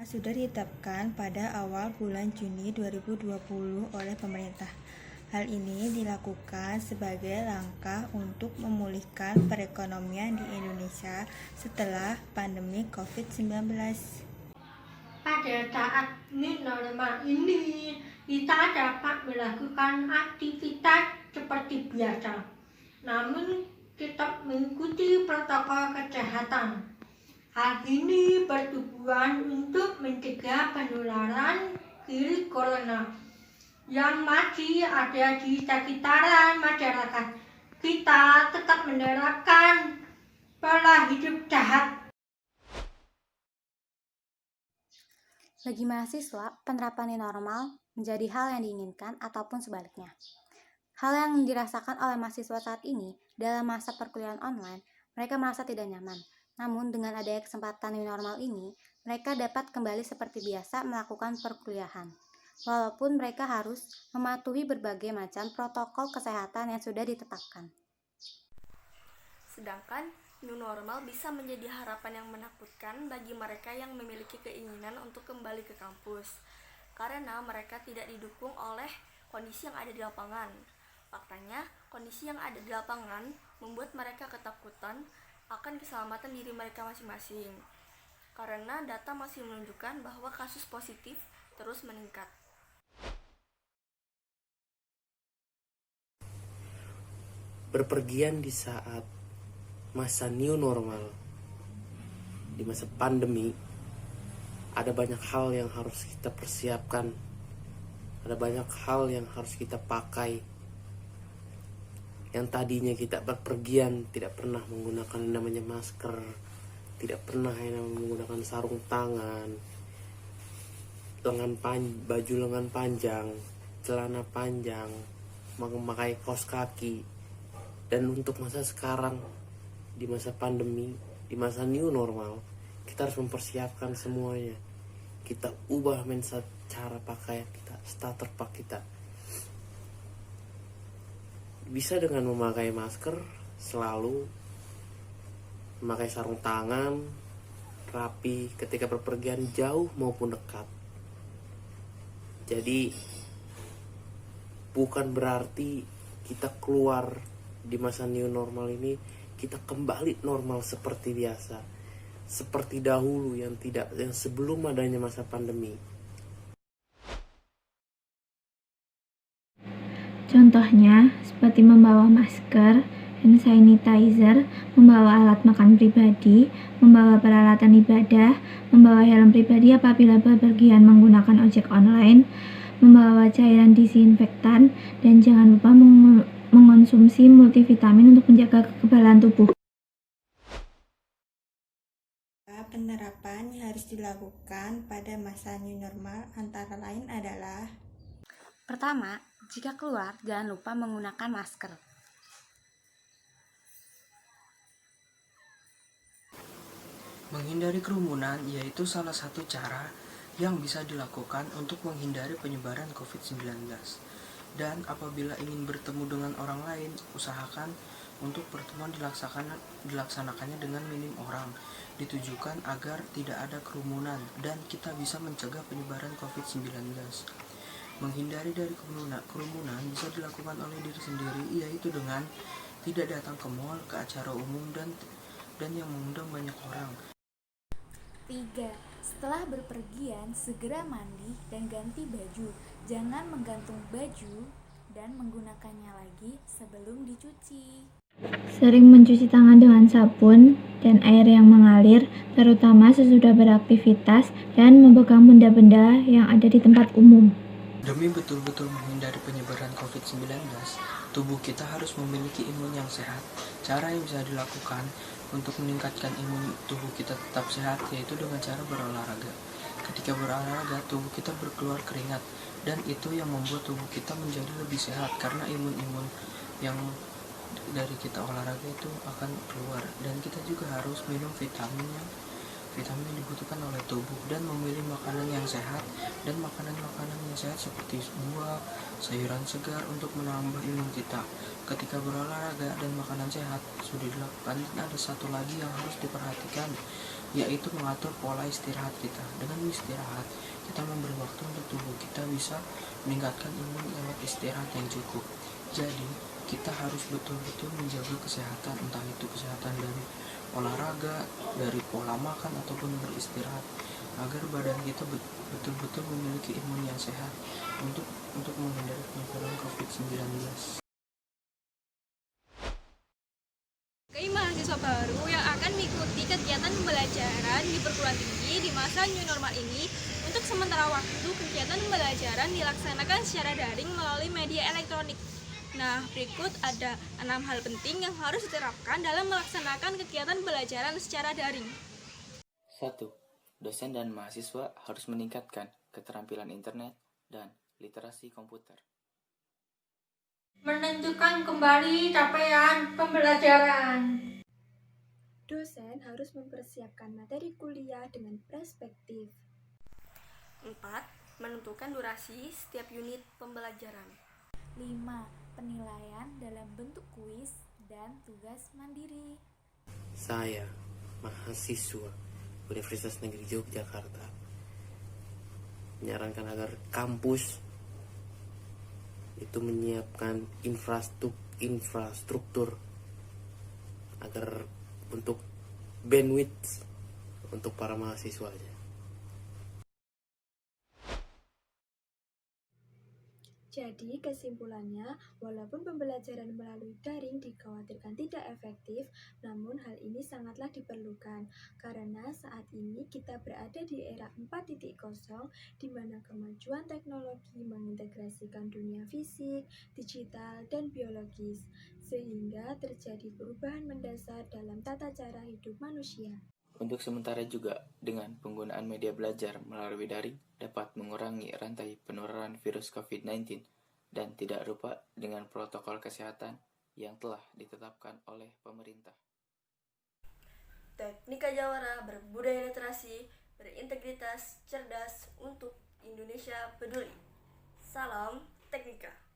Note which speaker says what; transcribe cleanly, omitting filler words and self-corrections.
Speaker 1: sudah ditetapkan pada awal bulan Juni 2020 oleh pemerintah. Hal ini dilakukan sebagai langkah untuk memulihkan perekonomian di Indonesia setelah pandemi COVID-19.
Speaker 2: Pada saat new normal ini, kita dapat melakukan aktivitas seperti biasa, namun tetap mengikuti protokol kesehatan. Hal ini bertujuan untuk mencegah penularan virus corona yang masih ada di sekitaran masyarakat. Kita tetap menerapkan pola hidup sehat.
Speaker 3: Bagi mahasiswa, penerapan new normal menjadi hal yang diinginkan ataupun sebaliknya. Hal yang dirasakan oleh mahasiswa saat ini dalam masa perkuliahan online, mereka merasa tidak nyaman. Namun dengan adanya kesempatan new normal ini, mereka dapat kembali seperti biasa melakukan perkuliahan. Walaupun mereka harus mematuhi berbagai macam protokol kesehatan yang sudah ditetapkan.
Speaker 4: Sedangkan new normal bisa menjadi harapan yang menakutkan bagi mereka yang memiliki keinginan untuk kembali ke kampus, karena mereka tidak didukung oleh kondisi yang ada di lapangan. Faktanya, kondisi yang ada di lapangan membuat mereka ketakutan akan keselamatan diri mereka masing-masing, karena data masih menunjukkan bahwa kasus positif terus meningkat.
Speaker 5: Berpergian di saat masa new normal, di masa pandemi, ada banyak hal yang harus kita persiapkan, ada banyak hal yang harus kita pakai. Yang tadinya kita berpergian tidak pernah menggunakan namanya masker, tidak pernah menggunakan sarung tangan, baju lengan panjang, celana panjang, memakai kaos kaki. Dan untuk masa sekarang, di masa pandemi, di masa new normal, kita harus mempersiapkan semuanya. Kita ubah mindset, cara pakaian kita, starter pack kita. Bisa dengan memakai masker selalu, memakai sarung tangan, rapi ketika berpergian jauh maupun dekat. Jadi bukan berarti kita keluar di masa new normal ini kita kembali normal seperti biasa, seperti dahulu yang sebelum adanya masa pandemi.
Speaker 6: Contohnya seperti membawa masker, hand sanitizer, membawa alat makan pribadi, membawa peralatan ibadah, membawa helm pribadi apabila bepergian menggunakan ojek online, membawa cairan disinfektan, dan jangan lupa mengonsumsi multivitamin untuk menjaga kekebalan tubuh.
Speaker 1: Penerapan yang harus dilakukan pada masa new normal antara lain adalah:
Speaker 3: Pertama, jika keluar jangan lupa menggunakan masker.
Speaker 7: Menghindari kerumunan yaitu salah satu cara yang bisa dilakukan untuk menghindari penyebaran COVID-19. Dan apabila ingin bertemu dengan orang lain, usahakan untuk pertemuan dilaksanakannya dengan minim orang, ditujukan agar tidak ada kerumunan dan kita bisa mencegah penyebaran COVID-19. Menghindari dari kerumunan bisa dilakukan oleh diri sendiri, yaitu dengan tidak datang ke mall, ke acara umum, dan yang mengundang banyak orang.
Speaker 8: 3. Setelah berpergian, segera mandi dan ganti baju. Jangan menggantung baju dan menggunakannya lagi sebelum dicuci.
Speaker 6: Sering mencuci tangan dengan sabun dan air yang mengalir, terutama sesudah beraktivitas, dan memegang benda-benda yang ada di tempat umum.
Speaker 7: Demi betul-betul menghindari penyebaran COVID-19, tubuh kita harus memiliki imun yang sehat. Cara yang bisa dilakukan untuk meningkatkan imun tubuh kita tetap sehat yaitu dengan cara berolahraga. Ketika berolahraga, tubuh kita berkeluar keringat, dan itu yang membuat tubuh kita menjadi lebih sehat karena imun-imun yang dari kita olahraga itu akan keluar. Dan kita juga harus minum vitamin yang dibutuhkan oleh tubuh, dan memilih makanan yang sehat, dan makanan-makanan yang sehat seperti buah, sayuran segar untuk menambah imun kita. Ketika berolahraga dan makanan sehat sudah dilakukan, ada satu lagi yang harus diperhatikan, yaitu mengatur pola istirahat kita. Dengan istirahat, kita memberi waktu untuk tubuh kita bisa meningkatkan imun lewat istirahat yang cukup. Jadi, kita harus betul-betul menjaga kesehatan, entah itu kesehatan dari olahraga, dari pola makan, ataupun beristirahat, agar badan kita betul-betul memiliki imun yang sehat untuk menghindari penyebaran COVID-19.
Speaker 9: Mahasiswa baru yang akan mengikuti kegiatan pembelajaran di perguruan tinggi di masa new normal ini. Untuk sementara waktu, kegiatan pembelajaran dilaksanakan secara daring melalui media elektronik. Nah, berikut ada 6 hal penting yang harus diterapkan dalam melaksanakan kegiatan pembelajaran secara daring.
Speaker 10: 1. Dosen dan mahasiswa harus meningkatkan keterampilan internet dan literasi komputer.
Speaker 2: Menentukan kembali capaian pembelajaran.
Speaker 11: Dosen harus mempersiapkan materi kuliah dengan perspektif.
Speaker 4: 4. Menentukan durasi setiap unit pembelajaran.
Speaker 8: 5. Penilaian dalam bentuk kuis dan tugas mandiri.
Speaker 5: Saya, mahasiswa Universitas Negeri Yogyakarta, menyarankan agar kampus itu menyiapkan infrastruktur agar untuk bandwidth untuk para mahasiswanya.
Speaker 11: Jadi kesimpulannya, walaupun pembelajaran melalui daring dikhawatirkan tidak efektif, namun hal ini sangatlah diperlukan karena saat ini kita berada di era 4.0 di mana kemajuan teknologi mengintegrasikan dunia fisik, digital, dan biologis, sehingga terjadi perubahan mendasar dalam tata cara hidup manusia.
Speaker 10: Untuk sementara juga, dengan penggunaan media belajar melalui daring dapat mengurangi rantai penularan virus COVID-19 dan tidak lupa dengan protokol kesehatan yang telah ditetapkan oleh pemerintah.
Speaker 4: Teknika Jawara berbudaya literasi, berintegritas, cerdas untuk Indonesia peduli. Salam Teknika.